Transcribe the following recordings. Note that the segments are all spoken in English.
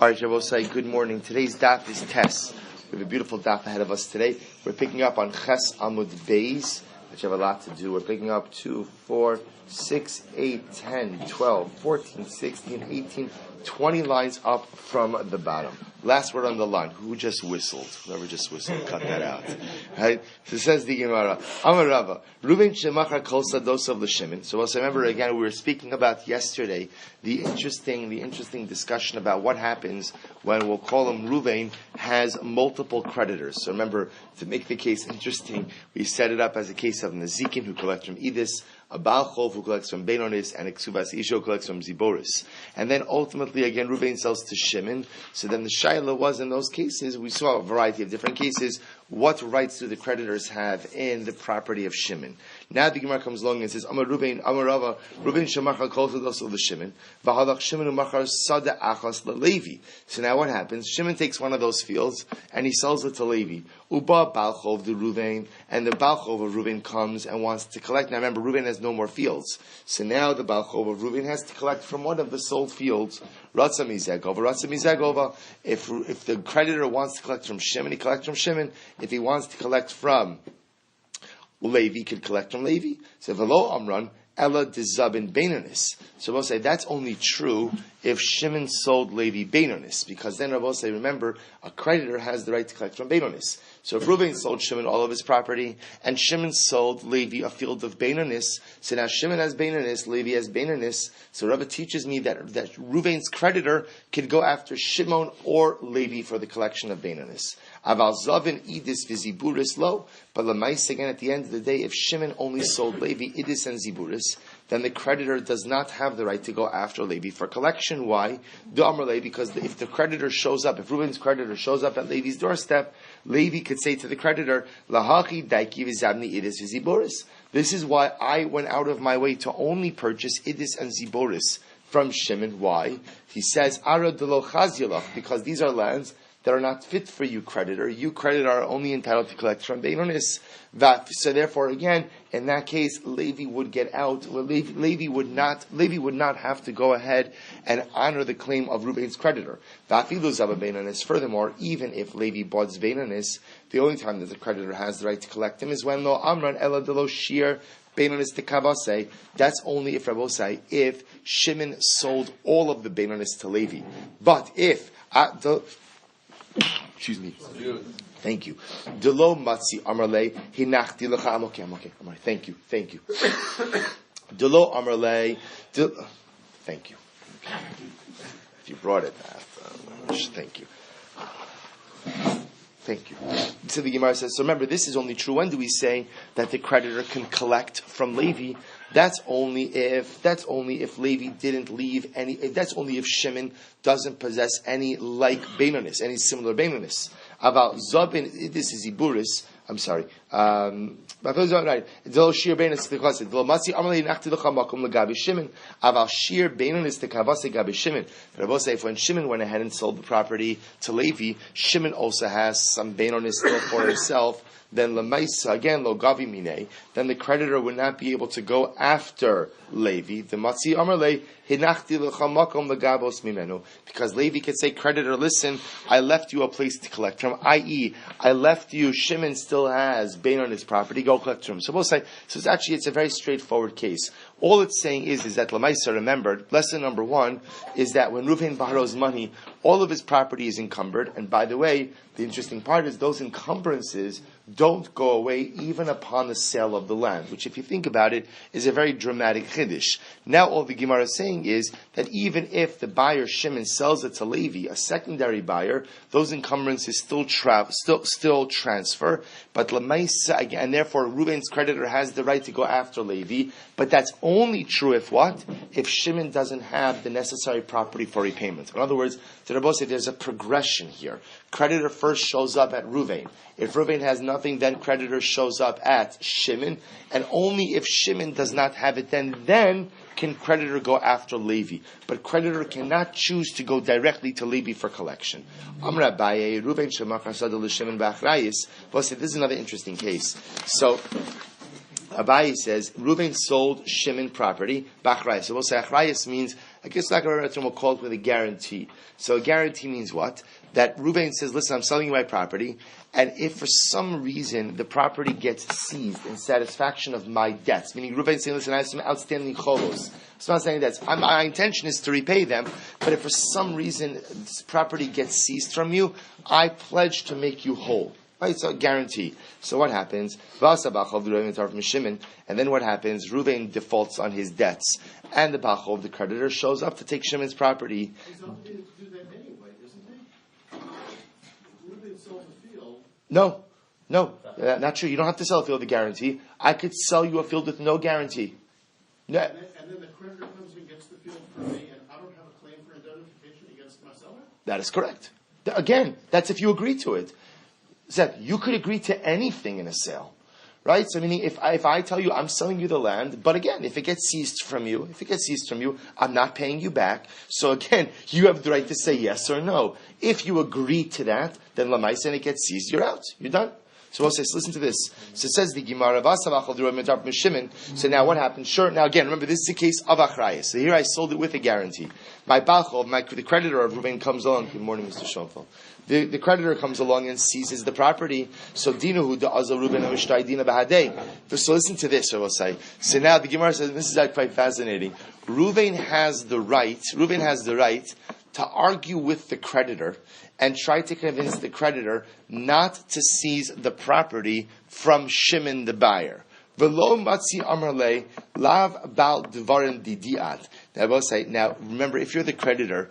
All right, Shabbos, good morning. Today's daf is Tes. We have a beautiful daf ahead of us today. We're picking up on Ches Amud Beis, which have a lot to do. We're picking up 2, 4, 6, 8, 10, 12, 14, 16, 18, 20 lines up from the bottom. Last word on the line. Who just whistled? Whoever just whistled, cut that out. Right? So it says the Gemara, Amar Rava, Ruven shemachar kol sados of l'shimin. So also remember again, we were speaking about yesterday the interesting discussion about what happens when we'll call him Ruven has multiple creditors. So remember, to make the case interesting, we set it up as a case of Nazikin who collect from Idis, a Baal Chov who collects from Benonis, and a Ksubas Isho collects from Ziboris. And then ultimately, again, Ruvain sells to Shimon. So then the Shaila was, in those cases, we saw a variety of different cases, what rights do the creditors have in the property of Shimon? Now the Gemara comes along and says, Amar Ruvain, Amar Rava, Ruvain shemachar kol sados of the Shimon, v'halach Shimon umachar sada achas leLevi. So now what happens? Shimon takes one of those fields, and he sells it to Levi. Uba Baal Chov the Ruvain, and the Baal Chov of Ruvain comes and wants to collect. Now remember, Ruvain has no more fields. So now the Baal Chov of Ruvain has to collect from one of the sold fields. Ratza mizegova. If the creditor wants to collect from Shimon, he collects from Shimon. If he wants to collect from Levi, he could collect from Levi. So velo amran ella dezabin beinonis. So we'll say that's only true if Shimon sold Levi beinonis, because then Rabbi say, remember, a creditor has the right to collect from beinonis. So if Reuven sold Shimon all of his property, and Shimon sold Levi a field of beinonis, so now Shimon has beinonis, Levi has beinonis. So Rabbi teaches me that Reuven's creditor could go after Shimon or Levi for the collection of beinonis. Aval zavin idis v'ziburis lo. But lemais, again, at the end of the day, if Shimon only sold Levi idis and ziburis, then the creditor does not have the right to go after Levi for collection. Why? Because if the creditor shows up, if Reuven's creditor shows up at Levi's doorstep, Levi could say to the creditor, Lahachi daiki v'zabni idis v'ziboris. This is why I went out of my way to only purchase idis and ziboris from Shimon. Why? He says, Ara delo chazyalach, because these are lands that are not fit for you, creditor. You, creditor, are only entitled to collect from Beinonis. So therefore, again, in that case, Levi would get out. Levi would not have to go ahead and honor the claim of Reuven's creditor. Furthermore, even if Levi bought Beinonis, the only time that the creditor has the right to collect him is when lo amran ela de lo shir Beinonis de kavase. That's only if Rabosai, if Shimon sold all of the Beinonis to Levi. But if excuse me. Thank you. Delo matzi amarle hinachti lecha. I'm okay. Thank you. Delo amarle. Thank you. If you brought it, thank you. Thank you. So the Gemara says, so remember, this is only true. When do we say that the creditor can collect from Levi? That's only if Levi didn't leave any. That's only if Shimon doesn't possess any like Beinonis, any similar Beinonis. About Zabin, this is Iburis. I'm sorry. Right. Delo shir Beinonis the Kavase. Delo matzi amalei nachti lecha makom legabi Shimon. Aval shir Beinonis the Kavase gabi Shimon. But I will say, if when Shimon went ahead and sold the property to Levi, Shimon also has some Beinonis still for himself. Then lemaisa again lo gavi mine. Then the creditor would not be able to go after Levi. The matzi amalei hinachti lecha makom legabos mimenu, because Levi could say, creditor, listen, I left you a place to collect from. I.e., I left you. Shimon still has Bain on his property. Go collect from him. So both say. So it's a very straightforward case. All it's saying is that lemaisa, remember, lesson number 1 is that when Reuven borrows money, all of his property is encumbered. And by the way, the interesting part is those encumbrances don't go away even upon the sale of the land, which, if you think about it, is a very dramatic chiddush. Now all the Gemara is saying is that even if the buyer Shimon sells it to Levi, a secondary buyer, those encumbrances still transfer. But lemaisa, again, and therefore Reuven's creditor has the right to go after Levi. But that's only true if what? If Shimon doesn't have the necessary property for repayment. In other words, the Rebbe said there's a progression here. Creditor first shows up at Reuven. If Reuven has nothing, then creditor shows up at Shimon. And only if Shimon does not have it, then can creditor go after Levi. But creditor cannot choose to go directly to Levi for collection. Amra Abaye, Reuven shemachar sada l'Shimon b'achrayis. Well, this is another interesting case. So Abaye says, Reuven sold Shimon property, b'achrayis. So we'll say achrayis means I guess like we'll call it with a guarantee. So a guarantee means what? That Reuven says, listen, I'm selling you my property, and if for some reason the property gets seized in satisfaction of my debts, meaning Reuven saying, listen, I have some outstanding cholos. So I'm not saying that my intention is to repay them, but if for some reason this property gets seized from you, I pledge to make you whole. Right, so guarantee. So what happens? And then what happens? Reuven defaults on his debts, and the bachov, the creditor, shows up to take Shimon's property. He's obligated to do that anyway, isn't he? Reuven sells a field. No, not true. You don't have to sell a field with a guarantee. I could sell you a field with no guarantee. No. And then the creditor comes and gets the field for me, and I don't have a claim for indemnification against my seller? That is correct. Again, that's if you agree to it. Seth, you could agree to anything in a sale, right? So meaning if I tell you I'm selling you the land, but again, if it gets seized from you, I'm not paying you back. So again, you have the right to say yes or no. If you agree to that, then lamaisa and it gets seized, you're out. You're done. So we'll say, listen to this. So it says the Gemara. So now what happens? Sure. Now again, remember this is the case of achrayas. So here I sold it with a guarantee. My bachov, the creditor of Reuven comes along. Good morning, Mr. Schoenfeld. The creditor comes along and seizes the property. So dinuhu da azal Reuven amishtai dina bahadei. So listen to this. I will say. So now the Gemara says this is quite fascinating. Reuven has the right to argue with the creditor and try to convince the creditor not to seize the property from Shimon the buyer. V'lo matzi amarle lav bal dvarim didiat. Now I will say, now remember, if you're the creditor,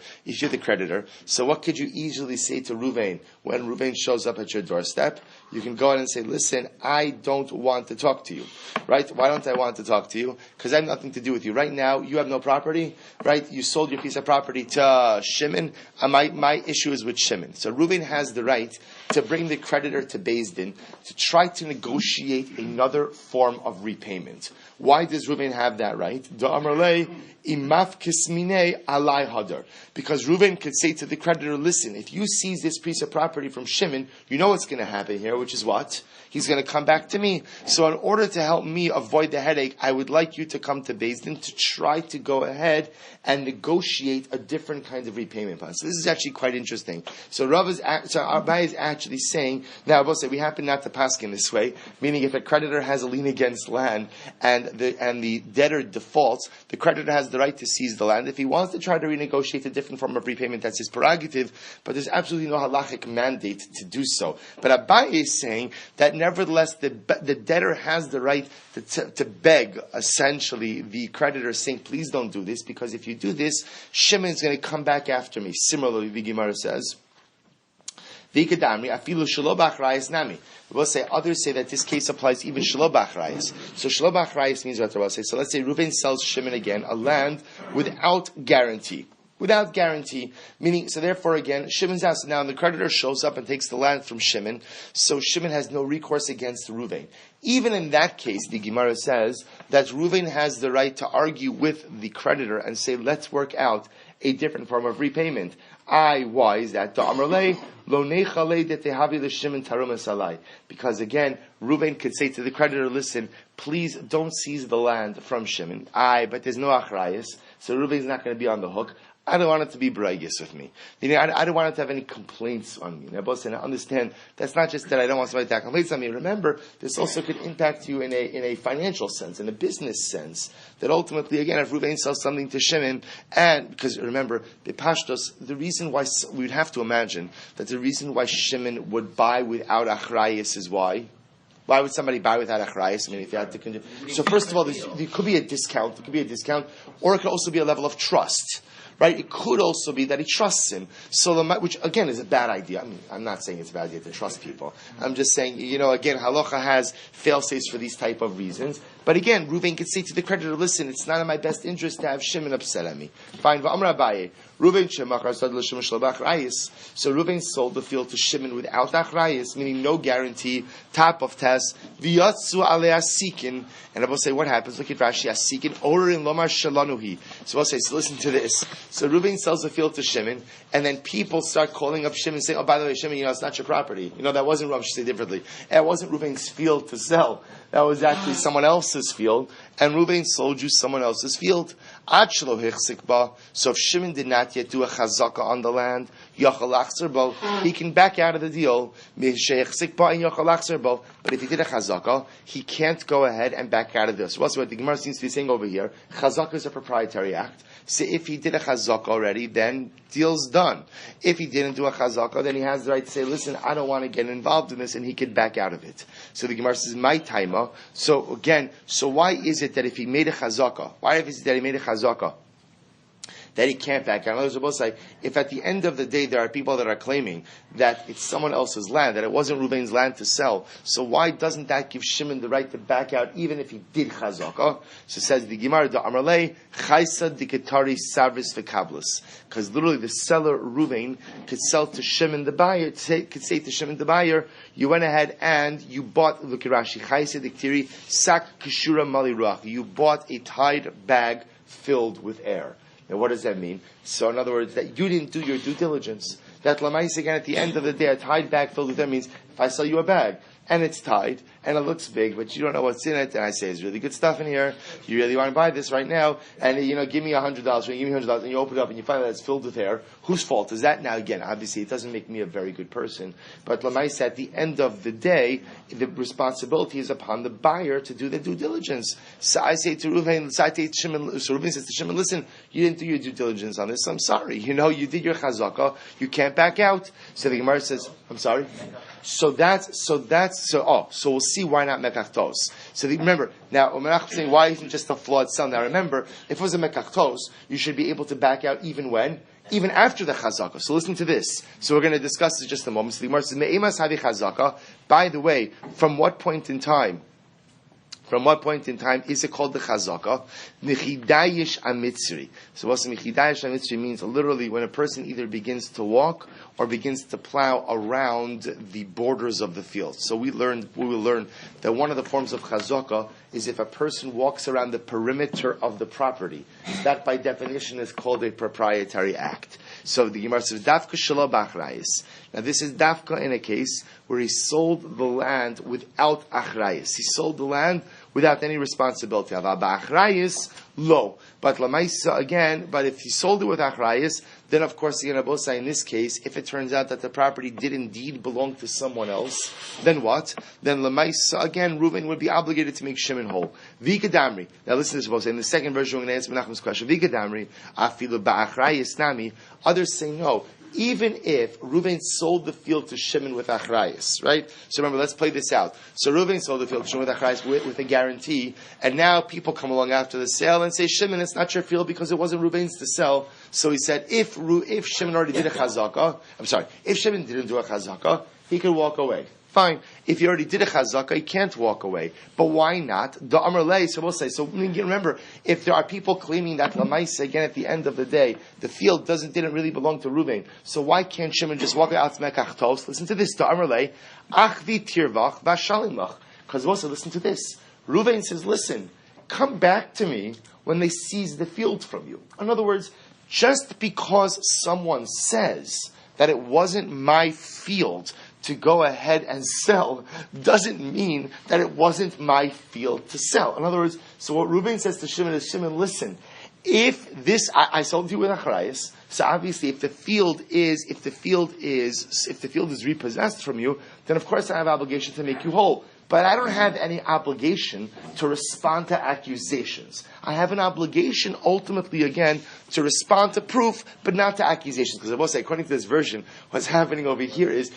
so what could you easily say to Reuven when Reuven shows up at your doorstep? You can go in and say, listen, I don't want to talk to you. Right? Why don't I want to talk to you? Because I have nothing to do with you. Right now, you have no property. Right? You sold your piece of property to Shimon. My issue is with Shimon. So Reuven has the right to bring the creditor to Beis Din to try to negotiate another form of repayment. Why does Reuven have that right? Because Reuven could say to the creditor, listen, if you seize this piece of property from Shimon, you know what's going to happen here, which is what? He's going to come back to me. So in order to help me avoid the headache, I would like you to come to Beis Din to try to go ahead and negotiate a different kind of repayment plan. So this is actually quite interesting. So Abai is actually saying, now I will say we happen not to paskin this way, meaning if a creditor has a lien against land and the debtor defaults, the creditor has the right to seize the land. If he wants to try to renegotiate a different form of repayment, that's his prerogative, but there's absolutely no halachic mandate to do so. But Abai is saying that nevertheless the debtor has the right to beg, essentially, the creditor, saying, please don't do this, because if you do this, Shimon is going to come back after me. Similarly, the Gemara says, we will say, others say that this case applies even shelo b'achrayis. So shelo b'achrayis means what I will say. So let's say Reuven sells Shimon again a land without guarantee. Without guarantee, meaning, so therefore again, Shimon's house, now the creditor shows up and takes the land from Shimon, so Shimon has no recourse against Reuven. Even in that case, the Gemara says that Reuven has the right to argue with the creditor and say, let's work out a different form of repayment. Why is that? Because again, Reuven could say to the creditor, listen, please don't seize the land from Shimon. But there's no achrayas, so Reuven's not going to be on the hook. I don't want it to be bragious with me. I don't want it to have any complaints on me. Now, both say, understand, that's not just that I don't want somebody to have complaints on me. Remember, this also could impact you in a financial sense, in a business sense. That ultimately, again, if Reuven sells something to Shimon, and, because remember, the Pashtos, the reason why, we would have to imagine that the reason why Shimon would buy without achrayas is why? Why would somebody buy without achrayas? I mean, if you had to so first of all, there could be a discount. It could be a discount, or it could also be a level of trust. Right? It could also be that he trusts him. So, which again is a bad idea. I mean, I'm not saying it's a bad idea to trust people. I'm just saying, again, halacha has fail-safes for these type of reasons. But again, Reuven could say to the creditor, listen, it's not in my best interest to have Shimon upset at me. Fine. V'amar Abaye, Reuven shemachar sad l'Shimon shelo b'achrayis. So Reuven sold the field to Shimon without achrayis, meaning no guarantee, top of test. V'yatzu alei asikin. And I will say, what happens? Look at Rashi, asikin, orin lomar shalanuhi. So I'll say, so listen to this. So Reuven sells the field to Shimon, and then people start calling up Shimon and saying, oh, by the way, Shimon, it's not your property. That wasn't, Rav should say differently. It wasn't Reuven's field to sell. That was actually someone else's else's field, and Reuven sold you someone else's field. Ad shelo hichzik ba. So if Shimon did not yet do a chazaka on the land, yachal achzer bo, he can back out of the deal. Misheichzik ba and yachal achzer bo. But if he did a chazaka, he can't go ahead and back out of this. So what's what the Gemara seems to be saying over here? Chazaka is a proprietary act. So if he did a chazaka already, then deal's done. If he didn't do a chazaka, then he has the right to say, listen, I don't want to get involved in this, and he could back out of it. So the Gemara says, my taima. So again, so why is it that if he made a chazaka, why is it that he made a chazaka, that he can't back out? In other words, we're both say, if at the end of the day there are people that are claiming that it's someone else's land, that it wasn't Reuven's land to sell, so why doesn't that give Shimon the right to back out even if he did chazaka? So it says the Gemara, the Amarle, Chaysa diketari savris v'kablis. Because literally the seller, Reuven, could sell to Shimon the buyer, could say to Shimon the buyer, you went ahead and you bought, look at Rashi, Chaysa diktiri sak kishura mali ruach. You bought a tied bag filled with air. Now, what does that mean? So, in other words, that you didn't do your due diligence. That lamais again at the end of the day, a tied bag filled with air means if I sell you a bag and it's tied and it looks big, but you don't know what's in it, and I say it's really good stuff in here. You really want to buy this right now, and give me $100. Give me $100, and you open it up and you find that it's filled with air. Whose fault is that? Now, again, obviously, it doesn't make me a very good person, but lamais at the end of the day, the responsibility is upon the buyer to do the due diligence. So I say to Reuven, so Reuven says to Shimon, listen, you didn't do your due diligence on this. I'm sorry. You did your chazaka. You can't back out. So the Gemara says, I'm sorry. So we'll see why not mekachtos. So remember, now, Menachem saying, why isn't just a flawed sell? Now remember, if it was a mekachtos, you should be able to back out even when? Even after the chazaka. So listen to this. So we're going to discuss this in just a moment. So the Gemara says, me'emas havi chazaka. By the way, from what point in time is it called the chazaka? Mechidayish amitzri. So what's mechidayish amitzri means? Literally, when a person either begins to walk or begins to plow around the borders of the field. So we will learn that one of the forms of chazaka is if a person walks around the perimeter of the property. That by definition is called a proprietary act. So the Gemara says, Dafka shelo b'achrayis. Now this is Dafka in a case where he sold the land without achrayis. He sold the land without any responsibility. B'achrayis, lo. But lamaisa again, but if he sold it with achrayis, then of course the Yanabosa in this case, if it turns out that the property did indeed belong to someone else, then what? Then lamaisa again, Reuven would be obligated to make Shimon whole. Vikadamri. Now listen to this. In the second version, we're going to answer Menachem's question. Vikadamri, afilu ba'achrayis nami. Others say no. Even if Reuven sold the field to Shimon with achrayis, right? So remember, let's play this out. So Reuven sold the field to Shimon with achrayis with a guarantee, and now people come along after the sale and say, Shimon, it's not your field because it wasn't Reuven's to sell. So he said, if Shimon already did a chazaka, if Shimon didn't do a chazaka, he could walk away. Fine. If you already did a chazaka, you can't walk away. But why not? The Amarle, so we'll say. So remember, if there are people claiming that Lamaisa, again at the end of the day, the field didn't really belong to Reuven. So why can't Shimon just walk out to Mekachtos? Listen to this. The Amarle, Achvi tirvach vashalimach. Because also listen to this. Reuven says, listen, come back to me when they seize the field from you. In other words, just because someone says that it wasn't my field to go ahead and sell doesn't mean that it wasn't my field to sell. In other words, so what Reuven says to Shimon is, Shimon, listen, if this, I sold you with achrayis, so obviously if the field is repossessed from you, then of course I have obligation to make you whole. But I don't have any obligation to respond to accusations. I have an obligation, ultimately, again, to respond to proof, but not to accusations. Because I will say, according to this version, what's happening over here is,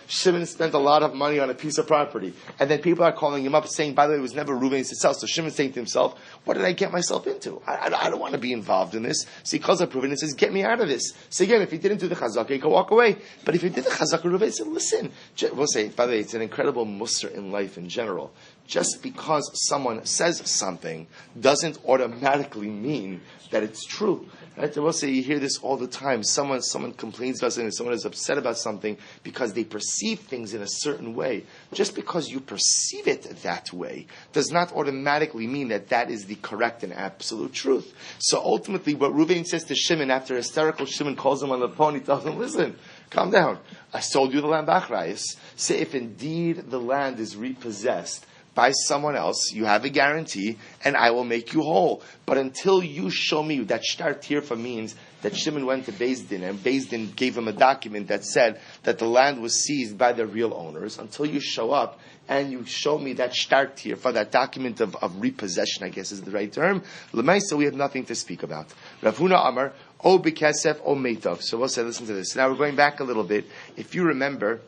Shimon spent a lot of money on a piece of property. And then people are calling him up saying, by the way, it was never Reuven's to sell. So Shimon's saying to himself, what did I get myself into? I don't want to be involved in this. So he calls up Reuven and says, get me out of this. So again, if he didn't do the chazaka, he could walk away. But if he did the chazaka, Reuven said, listen. We'll say, by the way, it's an incredible musr in life in general. Just because someone says something doesn't automatically mean that it's true. Right? I will say you hear this all the time. Someone complains about something, someone is upset about something because they perceive things in a certain way. Just because you perceive it that way does not automatically mean that that is the correct and absolute truth. So ultimately, what Reuven says to Shimon after hysterical Shimon calls him on the phone, he tells him, listen, calm down. I sold you the land b'achrayis. Say if indeed the land is repossessed by someone else, you have a guarantee, and I will make you whole. But until you show me that shtar tirfa means that Shimon went to Beis Din, and Beis Din gave him a document that said that the land was seized by the real owners, until you show up and you show me that shtar tirfa, that document of repossession, I guess is the right term, l'maisa, we have nothing to speak about. Rav Huna Amar, O bekesef o meitov. So we'll say, listen to this. Now we're going back a little bit. If you remember,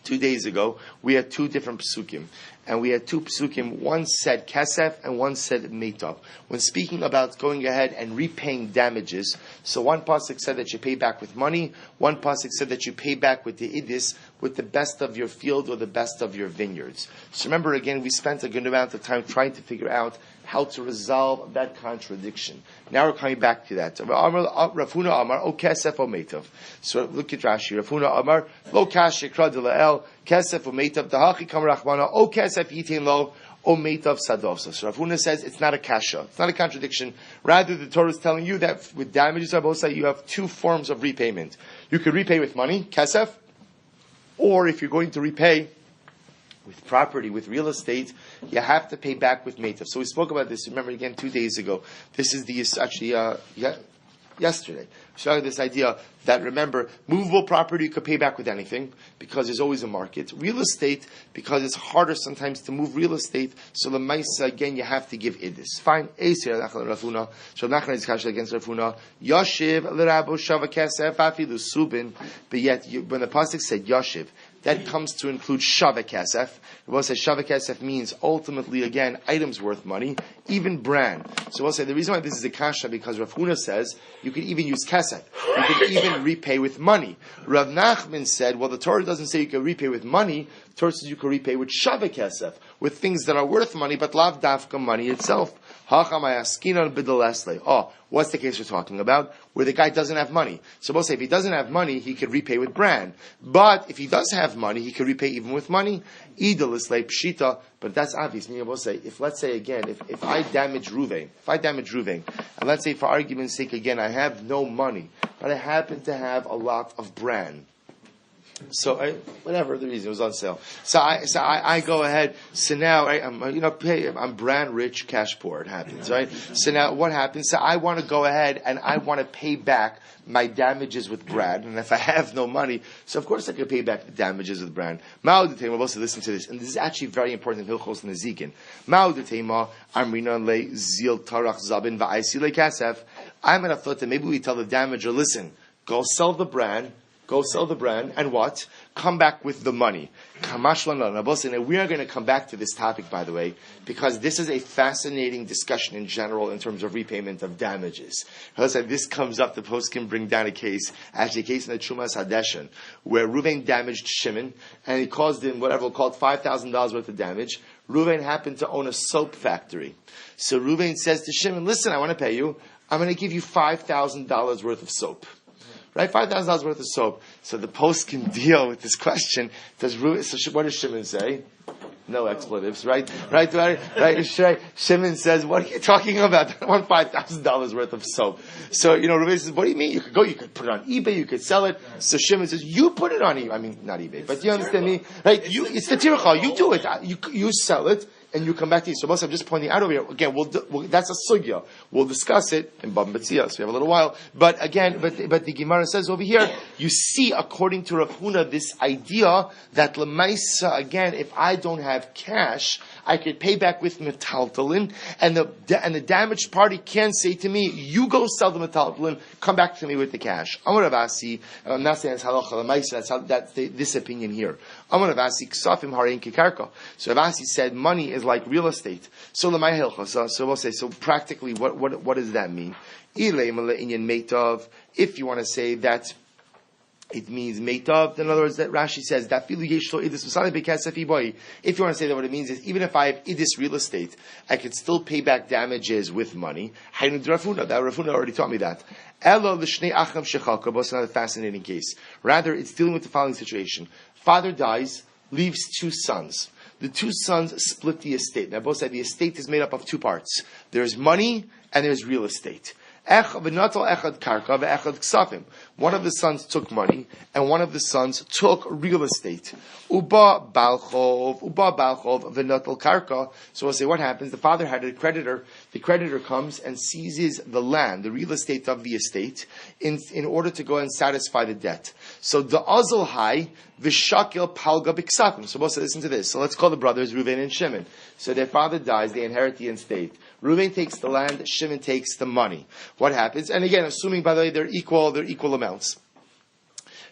2 days ago, we had two different psukim. And we had two psukim. One said kesef and one said meitov. When speaking about going ahead and repaying damages, so one pasuk said that you pay back with money. One pasuk said that you pay back with the idis, with the best of your field or the best of your vineyards. So remember, again, we spent a good amount of time trying to figure out how to resolve that contradiction. Now we're coming back to that. Rav Huna Amar, O kesef o meitov. So look at Rashi. Rav Huna Amar, Lo kash yekra de la'el, kesef o meitov, dahachi kam rachmana, O kesef yitin lo, O meitov sadovsa. So Rav Huna says it's not a kasha. It's not a contradiction. Rather, the Torah is telling you that with damages on both sides, you have two forms of repayment. You could repay with money, kesef, or if you're going to repay with property, with real estate, you have to pay back with meitav. So we spoke about this, remember, again, 2 days ago. This is yesterday. We started this idea that, remember, movable property you could pay back with anything, because there's always a market. Real estate, because it's harder sometimes to move real estate, so the maisa, again, you have to give idis. Fine. So Nachman is kasha against Rav Huna. Yoshiv l'rabo shava kesef afilu subin. But yet, when the pasuk said Yoshiv, that comes to include Shava Kesef. We'll say Shava Kesef means ultimately, again, items worth money, even bran. So we'll say the reason why this is a kasha, because Rav Huna says you could even use Kesef. You could even repay with money. Rav Nachman said, well, the Torah doesn't say you can repay with money. The Torah says you can repay with Shava Kesef, with things that are worth money, but lav dafka money itself. Oh, what's the case we're talking about? Where the guy doesn't have money. So we'll say if he doesn't have money, he could repay with bran. But if he does have money, he could repay even with money. Idol is like pshita, but that's obvious. Meaning we'll say, if let's say again, if I damage Ruvain, and let's say for argument's sake again, I have no money, but I happen to have a lot of bran. So whatever the reason, it was on sale. So I go ahead. So now I'm brand rich, cash poor. It happens, right? So now what happens? So I want to go ahead and I want to pay back my damages with bran. And if I have no money, so of course I can pay back the damages with bran. Ma'odetema, we'll also listen to this, and this is actually very important in Hilchos Nezikin. Ma'odetema amrinan le zil tarach zabin va'aisi le kasef. I'm gonna thought that maybe we tell the damager, listen, go sell the bran. Go sell the brand, and what? Come back with the money. And we are going to come back to this topic, by the way, because this is a fascinating discussion in general in terms of repayment of damages. This comes up, the post can bring down a case, actually a case in the Trumas Hadeshin, where Reuven damaged Shimon, and he caused him whatever we'll call it $5,000 worth of damage. Reuven happened to own a soap factory. So Reuven says to Shimon, listen, I want to pay you. I'm going to give you $5,000 worth of soap. Right, $5,000 worth of soap. So the post can deal with this question. So what does Shimon say? No expletives, right? Right. Shimon says, "What are you talking about? I want $5,000 worth of soap." So Reuven says, "What do you mean? You could put it on eBay. You could sell it." So Shimon says, "You put it on eBay. I mean, not eBay, but you understand me, right? It's the tircha. You do it. You sell it." And you come back to you. So I'm just pointing out over here. Again, that's a sugya. We'll discuss it in Bava Metzia, so we have a little while. But again, but the Gemara says over here, you see, according to Rav Huna, this idea that lemaisa, again, if I don't have cash, I could pay back with metaltalin, and the damaged party can say to me, you go sell the metaltalin, come back to me with the cash. Amar Avasi, I'm not saying it's halacha lemaisa, that's this opinion here. Amar Avasi, ksafim harein kikarka. So Avasi said, money is like real estate. So lemay hilcha. So we'll say, so practically, what does that mean? If you want to say that it means meitav, in other words, that Rashi says that if you want to say that what it means is, even if I have idis real estate, I can still pay back damages with money. That Rav Huna already taught me that. It's not a fascinating case. Rather, it's dealing with the following situation. Father dies, leaves two sons. The two sons split the estate. Now, both said the estate is made up of two parts. There's money and there's real estate. One of the sons took money, and one of the sons took real estate. Uba balchov v'notel karka. So we'll say, what happens? The father had a creditor. The creditor comes and seizes the land, the real estate of the estate, in order to go and satisfy the debt. So the azal high v'shakil palga b'ksafim. So we'll say, listen to this. So let's call the brothers Reuven and Shimon. So their father dies, they inherit the estate. Reuven takes the land, Shimon takes the money. What happens? And again, assuming, by the way, they're equal amounts.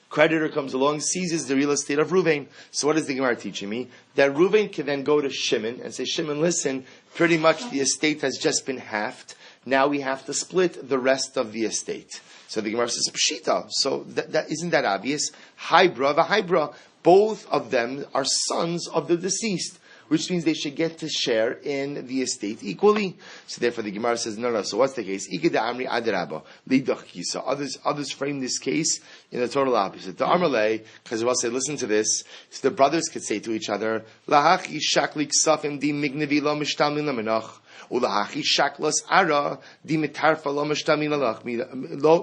Creditor comes along, seizes the real estate of Reuven. So what is the Gemara teaching me? That Reuven can then go to Shimon and say, Shimon, listen, pretty much the estate has just been halved. Now we have to split the rest of the estate. So the Gemara says, Pshita. So that isn't that obvious? Hybra v'hybra. Both of them are sons of the deceased, which means they should get to share in the estate equally. So therefore the Gemara says, no. So what's the case? Others frame this case in the total opposite. The Amarle, because we'll say, listen to this. So the brothers could say to each other, Lahachi shaklik safim di mignevi lo mishtamlin laminach. Ulahachi shaklos ara di mitarfa lo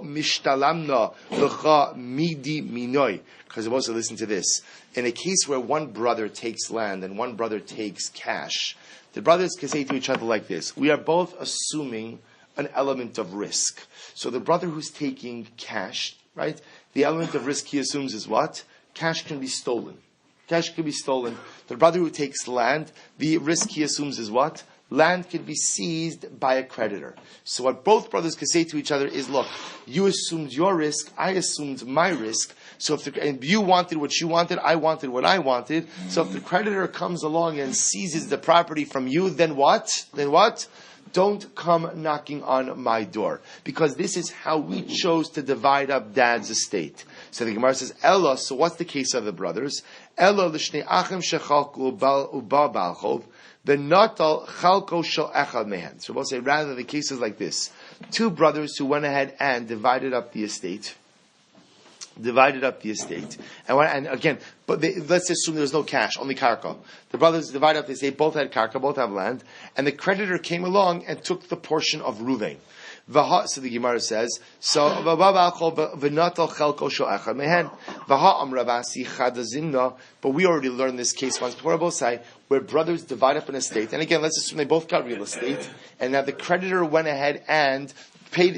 mishtalamna lecha midi minoi. Because we also listen to this. In a case where one brother takes land and one brother takes cash, the brothers can say to each other like this: we are both assuming an element of risk. So the brother who's taking cash, right? The element of risk he assumes is what? Cash can be stolen. Cash can be stolen. The brother who takes land, the risk he assumes is what? Land can be seized by a creditor. So what both brothers can say to each other is, look, you assumed your risk, I assumed my risk. So if you wanted what you wanted, I wanted what I wanted. So if the creditor comes along and seizes the property from you, then what? Don't come knocking on my door. Because this is how we chose to divide up dad's estate. So the Gemara says, Ella, so what's the case of the brothers? Ella l'shnei achim shechalku uba balchov v'natal chalko shel echad mehen. So we'll say, rather the case is like this. Two brothers who went ahead and divided up the estate. And again, let's assume there was no cash, only karka. The brothers divided up the estate, both had karka, both have land, and the creditor came along and took the portion of Reuven. So the Gemara says, but we already learned this case once before, both say, where brothers divide up an estate, and again, let's assume they both got real estate, and now the creditor went ahead and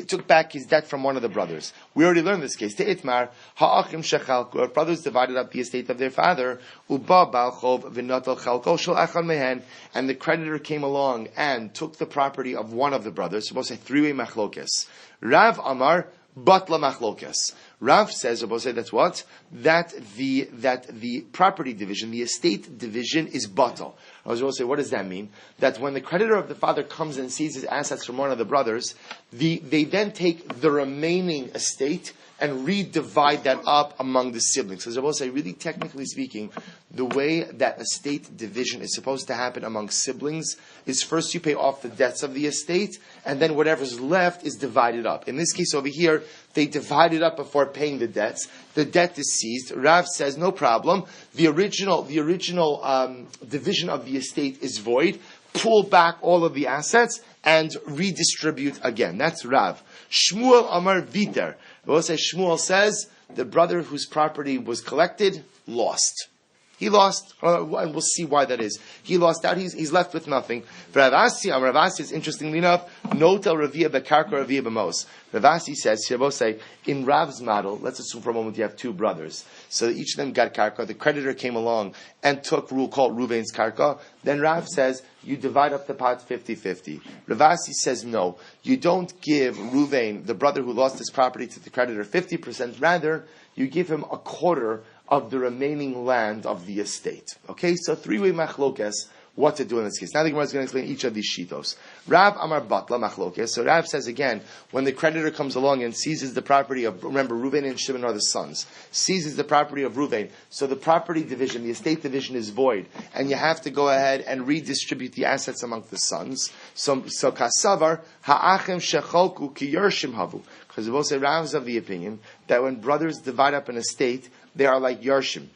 took back his debt from one of the brothers. We already learned this case. Te'itmar, ha'achim shechalku, brothers divided up the estate of their father, uba balchov v'natal chalko shel echad mehen, and the creditor came along and took the property of one of the brothers. Supposed to say three-way machlokes. Rav Amar, batla machlokes. Rav says, that's what? That the property division, the estate division is batal. I was going to say, what does that mean? That when the creditor of the father comes and seizes assets from one of the brothers, they then take the remaining estate and redivide that up among the siblings. As I will say, really technically speaking, the way that estate division is supposed to happen among siblings is first you pay off the debts of the estate, and then whatever's left is divided up. In this case over here, they divided up before paying the debts. The debt is seized. Rav says, no problem. The original division of the estate is void. Pull back all of the assets and redistribute again. That's Rav. Shmuel Amar Viter. Shmuel says the brother whose property was collected lost. He lost, and we'll see why that is. He lost out. He's left with nothing. Rav Asi is interestingly enough, notel ravia bekarka ravia b'mos. Rav Asi says, in Rav's model, let's assume for a moment you have two brothers. So each of them got karka. The creditor came along and took rule called Ruvain's karka. Then Rav says, you divide up the pot 50-50. Rav Asi says, no. You don't give Ruvain, the brother who lost his property, to the creditor 50%. Rather, you give him a quarter of the remaining land of the estate. Okay, so three-way machlokes, what to do in this case. Now the Gemara is going to explain each of these shitos. Rav Amar Batla machlokes. So Rav says again, when the creditor comes along and seizes the property of, remember, Reuven and Shimon are the sons, seizes the property of Reuven, so the property division, the estate division is void, and you have to go ahead and redistribute the assets among the sons. So kasavar ha'achem shecholku ki yershim havu. Because we'll say Rav is of the opinion that when brothers divide up an estate, they are like Yarshim.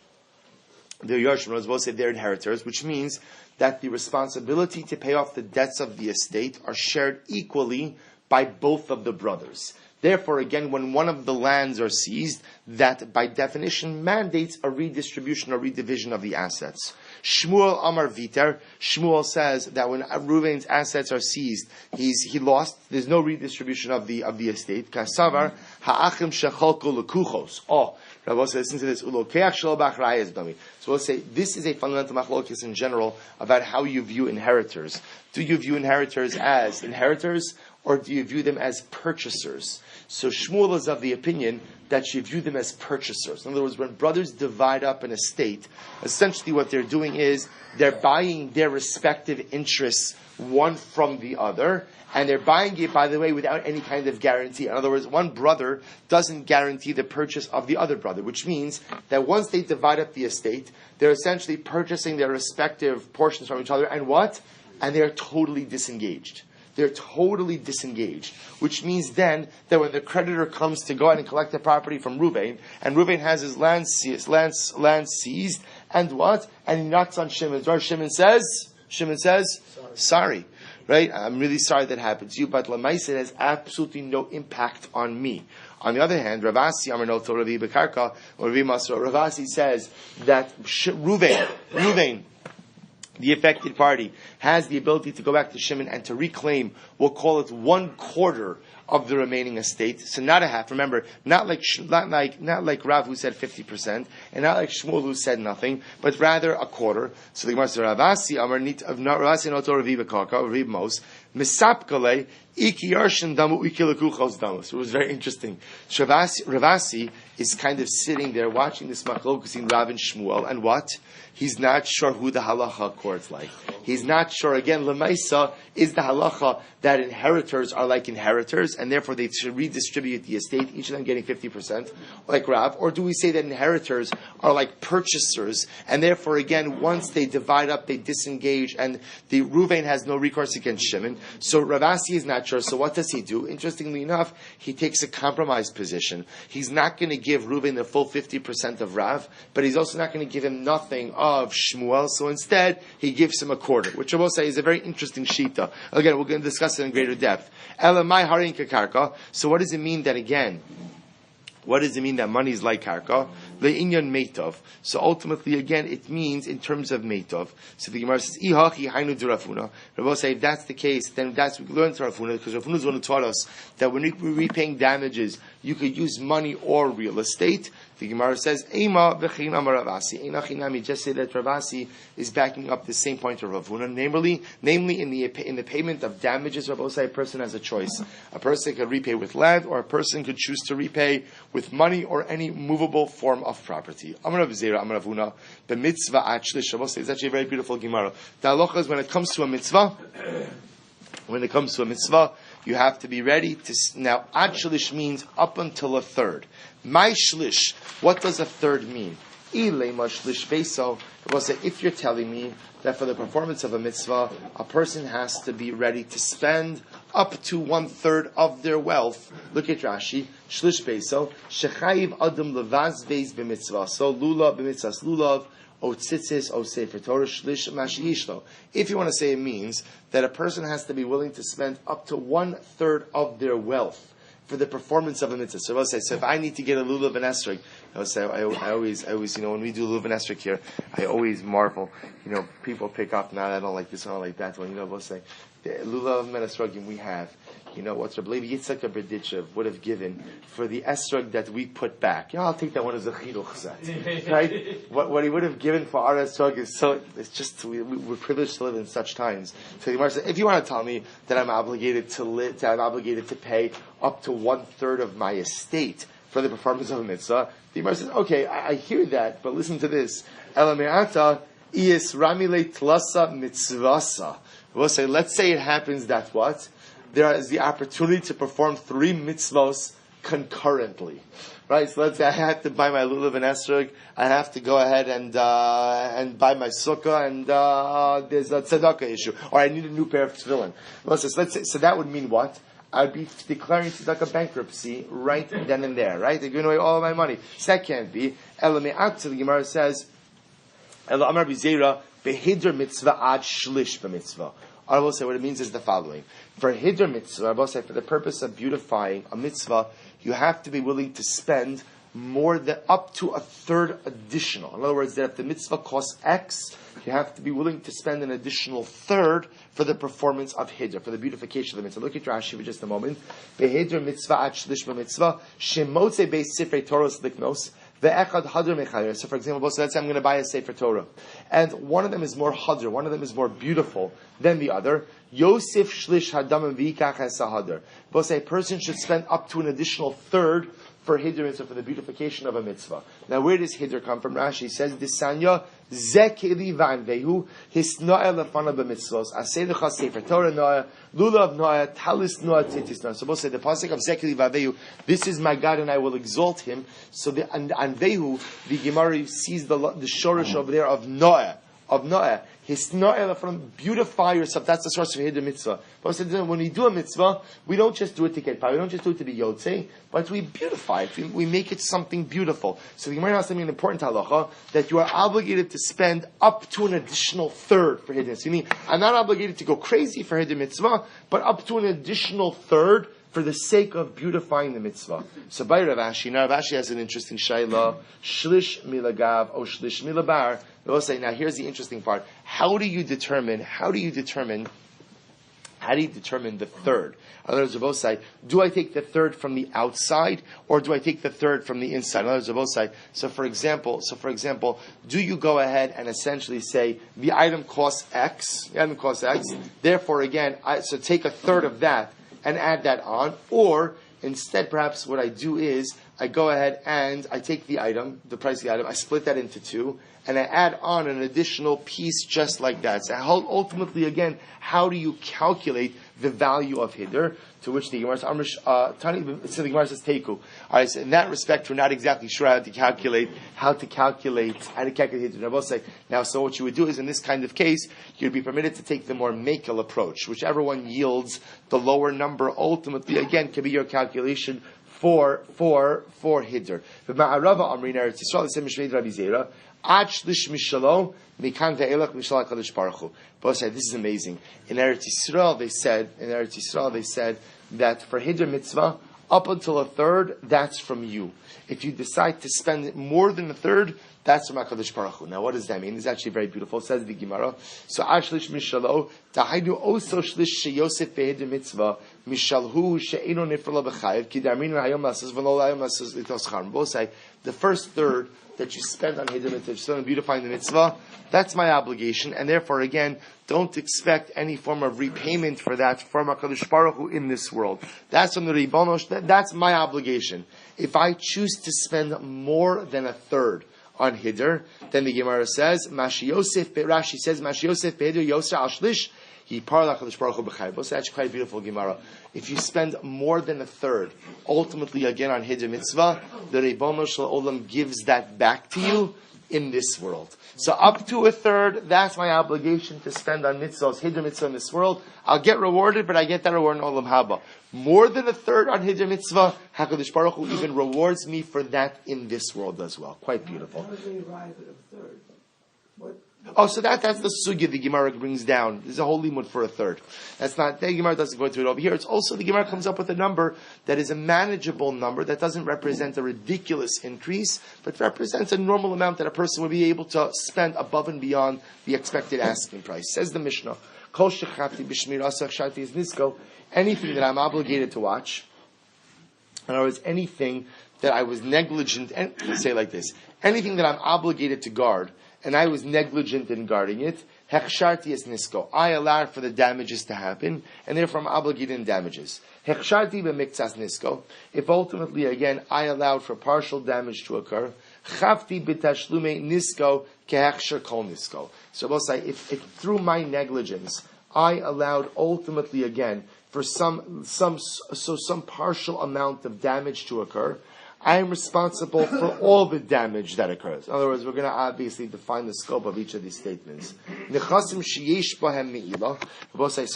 They're Yarshim, as well say they're inheritors, which means that the responsibility to pay off the debts of the estate are shared equally by both of the brothers. Therefore, again, when one of the lands are seized, that by definition mandates a redistribution or redivision of the assets. Shmuel Amar Viter, Shmuel says that when Reuven's assets are seized, he lost. There's no redistribution of the estate. Kasavar ha'achim shechalku lekuchos. Rabbi says, listen to this. So we'll say this is a fundamental machlokes in general about how you view inheritors. Do you view inheritors as inheritors, or do you view them as purchasers? So Shmuel is of the opinion that you view them as purchasers. In other words, when brothers divide up an estate, essentially what they're doing is they're buying their respective interests one from the other, and they're buying it, by the way, without any kind of guarantee. In other words, one brother doesn't guarantee the purchase of the other brother, which means that once they divide up the estate, they're essentially purchasing their respective portions from each other, and what? And they're totally disengaged. They're totally disengaged, which means then that when the creditor comes to go out and collect the property from Reuven, and Reuven has his land seized, and what? And he knocks on Shimon's door. Shimon says, sorry. Right? I'm really sorry that happened to you, but Lamaisa has absolutely no impact on me. On the other hand, Ravasi Amarnoto Ravi Bekarka, or Ravi Masro, Ravasi says that Reuven, the affected party, has the ability to go back to Shimon and to reclaim, we'll call it 1/4 of the remaining estate. So not a half. Remember, not like Rav who said 50%, and not like Shmuel who said nothing, but rather a quarter. So the Gemara says, Ravasi Amar Nit of Ravasi Noto Ravi Bekaka, Ravi Mos, Misapkale, Iki Yarshin Damu Iki Lekuchos Damus. It was very interesting. Ravasi is kind of sitting there watching this machlokes in Rav and Shmuel, and what? He's not sure who the halacha court's like. He's not sure. Again, Lemaisa is the halacha that inheritors are like inheritors, and therefore they should redistribute the estate, each of them getting 50%, like Rav. Or do we say that inheritors are like purchasers, and therefore, again, once they divide up, they disengage, and the Reuven has no recourse against Shimon. So Ravasi is not sure. So what does he do? Interestingly enough, he takes a compromised position. He's not going to give Reuven the full 50% of Rav, but he's also not going to give him nothing of Shmuel. So instead, he gives him a quarter, which I will say is a very interesting shita. Again, we're going to discuss it in greater depth. Elamai harin kakarka. So what does it mean that again? What does it mean that money is like karka? Le'inyan meitov. So ultimately, again, it means in terms of meitov. So the Gemara says, Ihachi hainu durafuna. Rabbi say, if that's the case, then that's what we learned from Rafuna, because Rafuna is one who taught us that when we're repaying damages, you could use money or real estate. The Gemara says, Eima v'chein amar Ravasi. Eina chinami, just say that Ravasi is backing up the same point of Ravuna. Namely, in the payment of damages, Rabbi say a person has a choice. A person could repay with land, or a person could choose to repay with money or any movable form of property. Amar Rav Zera, Amar Ravuna, the mitzvah achlish. Rabbi say it's actually a very beautiful Gemara. The halacha is when it comes to a mitzvah, you have to be ready to. Now, ad shlish means up until a third. My shlish, what does a third mean? Ilema shlish beso. If you're telling me that for the performance of a mitzvah, a person has to be ready to spend up to 1/3 of their wealth. Look at Rashi. Shlish beso. Shechayiv adam levaz beis b'mitzvah. So lulav b'mitzvahs lulav. O tzitzis, o sefer Torah, shlish mashiyishlo. If you want to say it means that a person has to be willing to spend up to 1/3 of their wealth for the performance of a mitzvah. So I will say, so if I need to get a lulav and esrog, I will say, I always, when we do lulav and esrog here, I always marvel. People pick up, now I don't like this, I don't like that one. We'll say, the lulav and esrogim we have. What's Rabbi Yitzchak Berditchev would have given for the esrog that we put back. I'll take that one as a chiduch set. Right? What he would have given for our esrog is it's just, we're privileged to live in such times. So the Gemara says, if you want to tell me that I'm obligated to pay up to 1/3 of my estate for the performance of a mitzvah, the Gemara says, okay, I hear that, but listen to this. Elameata is ramile tlasa mitzvasa. We'll say, let's say it happens that what? There is the opportunity to perform 3 mitzvos concurrently, right? So let's say I have to buy my lulav and esrog, I have to go ahead and buy my sukkah, and there's a tzedakah issue, or I need a new pair of tefillin. Let's say, so that would mean what? I'd be declaring tzedakah bankruptcy right then and there, right? They're giving away all of my money. So that can't be. Elame'at, the Gemara says, Ela Amar B'Zeira, behidr mitzvah ad shlish b'mitzvah. I will say what it means is the following. For Hidr mitzvah, I will say for the purpose of beautifying a mitzvah, you have to be willing to spend more than up to a third additional. In other words, that if the mitzvah costs X, you have to be willing to spend an additional third for the performance of Hidr, for the beautification of the mitzvah. Look at Rashi for just a moment. Behidr mitzvah at shlish mitzvah, shemotze beis sifrei Toros liknos, ve'echad hadr mechayer. So for example, so let's say I'm going to buy a Sefer Torah. And one of them is more hadr, one of them is more beautiful than the other. Yosef shlish hadam v'ikach es hadr. Both say a person should spend up to an additional third for Hidr mitzvah, for the beautification of a mitzvah. Now, where does Hidr come from? Rashi says, "Disanya zekeli vanvehu hisnoel lefana b'mitzvos aseilecha sefer Torah noah lulav noah talis noah titis noah." So, both say the pasuk of zekeli vanvehu. This is my God, and I will exalt him. So, the anvehu, the Gemara sees the shorish over there of Noah. Beautify yourself. That's the source of Hidr mitzvah. But when we do a mitzvah, we don't just do it to get power. We don't just do it to be yotze, but we beautify it. We make it something beautiful. So the Gemara has something important halacha that you are obligated to spend up to an additional third for Hidr mitzvah. You mean I'm not obligated to go crazy for Hidr mitzvah, but up to an additional third for the sake of beautifying the mitzvah. So by Rav Ashi, now Rav Ashi has an interesting shayla, shlish milagav or shlish milabar. We'll say, now here's the interesting part. How do you determine the third? In other words, both say, do I take the third from the outside or do I take the third from the inside? In other words, both say, so for example, do you go ahead and essentially say the item costs X, therefore again, so take a third of that and add that on, or instead perhaps what I do is I go ahead and I take the item, the price of the item, I split that into two, and I add on an additional piece just like that. So ultimately, again, how do you calculate the value of Hidr? To which the Gemara says Teiku. Alright, so in that respect, we're not exactly sure how to calculate Hidr. Now, so what you would do is, in this kind of case, you'd be permitted to take the more makel approach. Whichever one yields the lower number, ultimately, again, can be your calculation for Hidr. Both say, this is amazing. In Eretz Yisrael, they said that for Hidr mitzvah, up until a third, that's from you. If you decide to spend more than a third, that's from HaKadosh Baruch Hu. Now, what does that mean? It's actually very beautiful. It says the Gemara. So, Ashlish Mishalo, Tahaidu also Shlish Sheyosef Behidr Mitzvah, Mishalhu She'eno Nifrala B'chayev, Ki Darminu Hayom Lasas, V'no Hayom Lasas Litos Charm. Both say, the first third that you spend on Hidr Mitzvah, still beautifying the mitzvah, that's my obligation, and therefore, again, don't expect any form of repayment for that from HaKadosh Baruch Hu in this world. That's from the Ribonosh, that's my obligation. If I choose to spend more than a third on Hidr, then the Gemara says, Rashi says, Mashi Yosef Behidr Yosef Al Shlish, that's actually quite a beautiful Gemara. If you spend more than a third, ultimately again on Hidr mitzvah, the Ribono Shel Olam gives that back to you in this world. So up to a third, that's my obligation to spend on mitzvahs, Hidr mitzvah in this world. I'll get rewarded, but I get that reward in Olam Haba. More than a third on Hidr mitzvah, HaKadosh Baruch Hu even rewards me for that in this world as well. Quite beautiful. How do they arrive at a third? So that's the sugya the Gemara brings down. There's a whole limud for a third. That's not, the Gemara doesn't go into it over here. It's also, the Gemara comes up with a number that is a manageable number, that doesn't represent a ridiculous increase, but represents a normal amount that a person would be able to spend above and beyond the expected asking price. Says the Mishnah, Kol shechati b'shmirasach shati is nisko, anything that I'm obligated to watch, in other words, anything that I was negligent, and let's say it like this, anything that I'm obligated to guard, and I was negligent in guarding it, hechsharti es nisko. I allowed for the damages to happen, and therefore I'm obligated in damages. Hechsharti b'miktsas nisko. If ultimately, again, I allowed for partial damage to occur, chavti b'tashlume nisko kehechsher kol nisko. So we'll say, if through my negligence, I allowed ultimately, again, for some partial amount of damage to occur, I am responsible for all the damage that occurs. In other words, we're going to obviously define the scope of each of these statements. So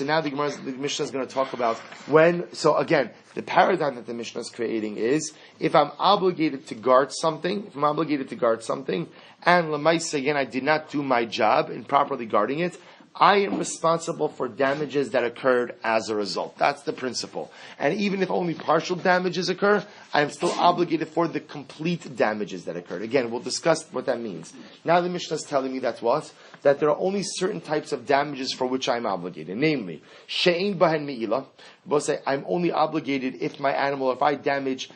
now the Mishnah is going to talk about when, so again, the paradigm that the Mishnah is creating is, if I'm obligated to guard something, and Lamaisa, again, I did not do my job in properly guarding it, I am responsible for damages that occurred as a result. That's the principle. And even if only partial damages occur, I am still obligated for the complete damages that occurred. Again, we'll discuss what that means. Now the Mishnah is telling me that's what? That there are only certain types of damages for which I'm obligated. Namely, she'ein bahen me'ilah. Both say I'm only obligated if my animal, if I damage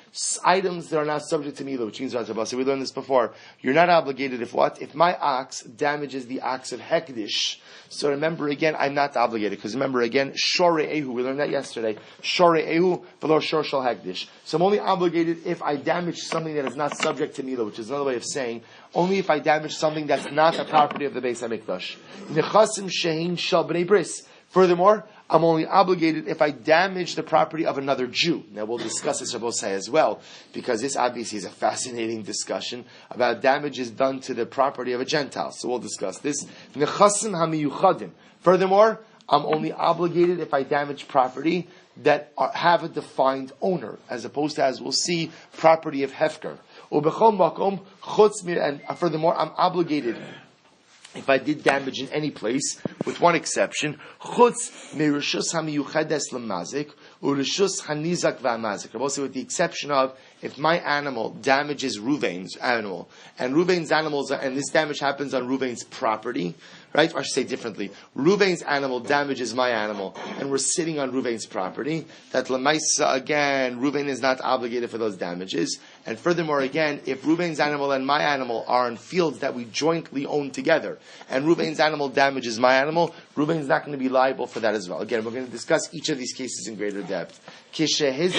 items that are not subject to me'ilah, which means, we learned this before, you're not obligated if what? If my ox damages the ox of Hekdish. So remember again, I'm not obligated, because remember again, Shore Ehu, we learned that yesterday, Shore Ehu, v'lo Shor Shal Hekdish. So I'm only obligated if I damage something that is not subject to me'ilah, which is another way of saying, only if I damage something that's not a property of the Beis HaMikdash. Nechasim shehin shal b'nei bris. Furthermore, I'm only obligated if I damage the property of another Jew. Now we'll discuss this Shabbos as well, because this obviously is a fascinating discussion about damages done to the property of a Gentile. So we'll discuss this. Nechasim hamiyuchadim. Furthermore, I'm only obligated if I damage property that have a defined owner, as opposed to, as we'll see, property of Hefker. And furthermore, I'm obligated if I did damage in any place, with one exception, chutz merishus hamiyuchedes lemazik urishus hanizak v'amazik. Also, with the exception of if my animal damages Ruvain's animal, and Ruvain's animals, and this damage happens on Ruvain's property, right? Or I should say differently, Ruvain's animal damages my animal, and we're sitting on Ruvain's property, that lemaisa, again, Ruvain is not obligated for those damages. And furthermore, again, if Ruvain's animal and my animal are in fields that we jointly own together, and Ruvain's animal damages my animal, Ruvain's not going to be liable for that as well. Again, we're going to discuss each of these cases in greater depth. Furthermore,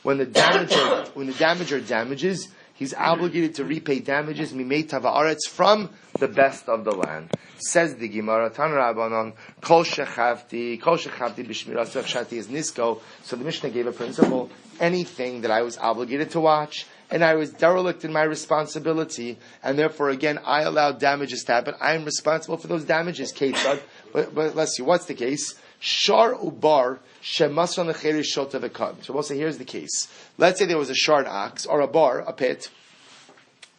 when the damager damages, he's obligated to repay damages mimei tava'aretz from the best of the land. Says the Gemara, Tan Rabbanon, Kol shechavti b'shmiras shati is nisko. So the Mishnah gave a principle: anything that I was obligated to watch, and I was derelict in my responsibility, and therefore again I allowed damages to happen, I am responsible for those damages. Ketzad, but let's see, what's the case? Shar ubar shemasran lecheri shota v'katan. So we'll say, here's the case. Let's say there was a shard ox, or a bar, a pit,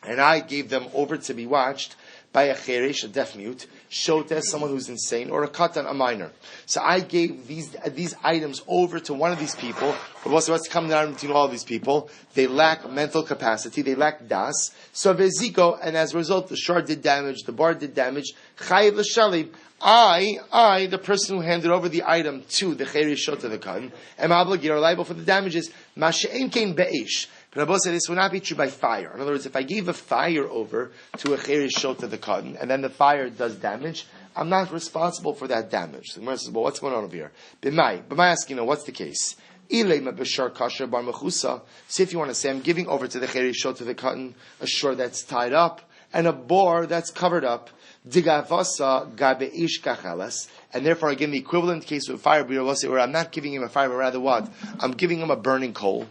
and I gave them over to be watched by a cherish, a deaf mute, shota, someone who's insane, or a katan, a minor. So I gave these items over to one of these people, but also what's coming down between all of these people? They lack mental capacity, they lack das. So veziko, and as a result, the shard did damage, the bar did damage, chayiv l'shalib. I, the person who handed over the item to the cherish shota, the katan, am obligated or liable for the damages. Masha'en kein be'esh. But Rabbi said this would not be true by fire. In other words, if I gave a fire over to a cherish shota, the katan, and then the fire does damage, I'm not responsible for that damage. So the Gemara says, well, what's going on over here? B'mai asking, what's the case? So if you want to say, I'm giving over to the cherish shota, the katan, a shore that's tied up, and a boar that's covered up, digavasa gabe-ish kachalas, and therefore again the equivalent case of fire, where I'm not giving him a fire, but rather what? I'm giving him a burning coal.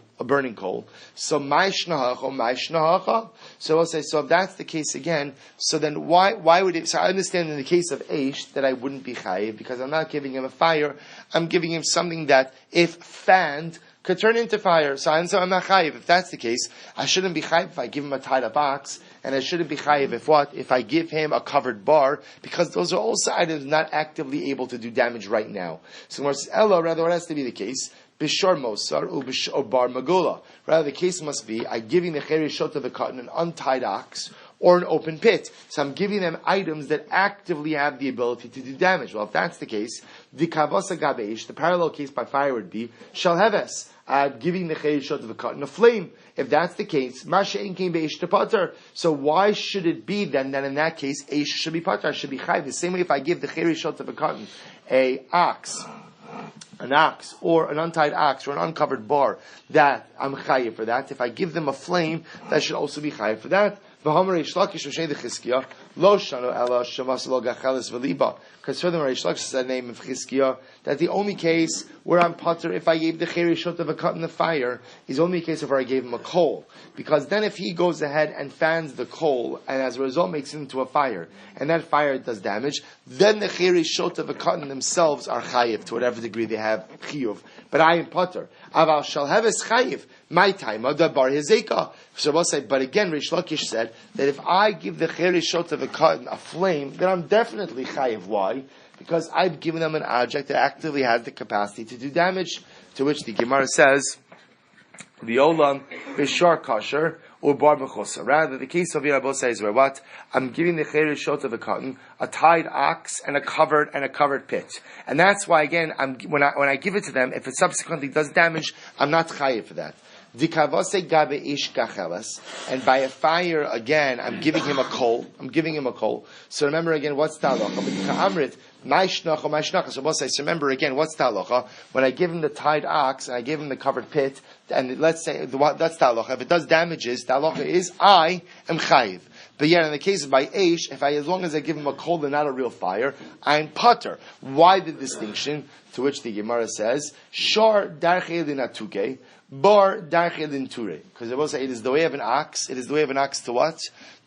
So ma'ishnahacha. So I'll say, so if that's the case again, so then why would it? So I understand in the case of Eish that I wouldn't be chayiv because I'm not giving him a fire. I'm giving him something that, if fanned, could turn into fire. So I'm not chayiv. If that's the case, I shouldn't be chayiv if I give him a tied up ox, and I shouldn't be chayiv if I give him a covered bar, because those are also items not actively able to do damage right now. So Gemara says, Ella, rather what has to be the case? Bishar Mosar or Bar Magula. Rather, the case must be I'm giving the cherish shota the katan an untied ox or an open pit. So I'm giving them items that actively have the ability to do damage. Well, if that's the case, the kavasa gabeish, the parallel case by fire would be shalheves. Giving the cherish shota the katan a flame. If that's the case, Masha came beish to pater. So why should it be then that in that case eish should be pater, should be chayv? The same way if I give the cherish shota the katan an ox, or an untied ox, or an uncovered bar, that I'm chayiv for that. If I give them a flame, that should also be chayiv for that. Because furthermore, Reish Lakish said the name of Chizkiah that the only case where I'm pater if I gave the cherish shota of a cut in the fire is only a case of where I gave him a coal. Because then if he goes ahead and fans the coal and as a result makes it into a fire, and that fire does damage, then the cherish shota of a cut themselves are chayiv to whatever degree they have have chiyuv, but I am potter. Aval shalheves chayiv, my time, bar hizeka. Shabbos say, but again, Rish Lakish said that if I give the cherishot of a cotton a flame, then I'm definitely chayiv. Why? Because I've given them an object that actively has the capacity to do damage. To which the Gemara says, V'olam b'shar kasher or bar b'chosa. Rather, the case of Yerabos says where what? I'm giving the cherishot of a cotton a tied ox and a covered pit, and that's why again when I give it to them, if it subsequently does damage, I'm not chayiv for that. Dikavase gabe ish kachelas, and by a fire again, I'm giving him a coal. So remember again, what's the halacha? So remember again, what's the halacha? When I give him the tied ox and I give him the covered pit, and let's say that's the halacha. If it does damages, the halacha is I am chayiv. But yet, in the case of by Aish, as long as I give him a coal and not a real fire, I'm potter. Why the distinction? To which the Gemara says, Shor darche linatuke, bar darche linture. Because it will say it is the way of an ox. It is the way of an ox to what?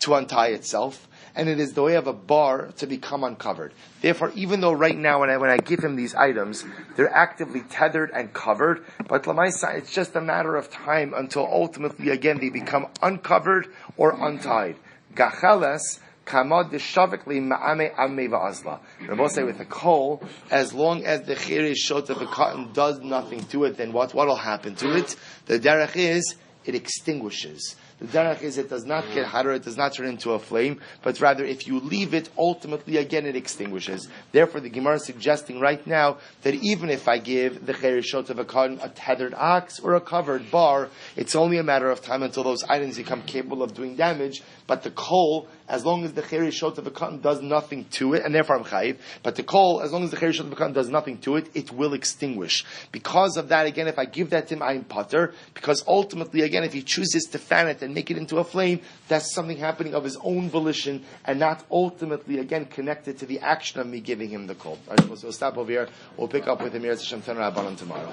To untie itself. And it is the way of a bar to become uncovered. Therefore, even though right now when I give him these items, they're actively tethered and covered, but Lamaisa, it's just a matter of time until ultimately again they become uncovered or untied. Gacheles kamad deshavikli ma'ame ame va'azla. Rabbi say with a coal, as long as the cherishot of the cotton does nothing to it, then what will happen to it? The derech is it extinguishes. The derech is it does not get hotter, it does not turn into a flame, but rather if you leave it, ultimately again it extinguishes. Therefore the Gemara is suggesting right now that even if I give the cherishot of a cotton a tethered ox or a covered bar, it's only a matter of time until those items become capable of doing damage, but the coal, as long as the cherishot of a cotton does nothing to it, and therefore I'm chayiv, but the coal, as long as the cherishot of a cotton does nothing to it, it will extinguish. Because of that, again, if I give that to him, I'm potter, because ultimately, again, if he chooses to fan it and make it into a flame, that's something happening of his own volition, and not ultimately, again, connected to the action of me giving him the coal. All right, so we'll stop over here. We'll pick up with Emir Hashem Tanra Abanam tomorrow.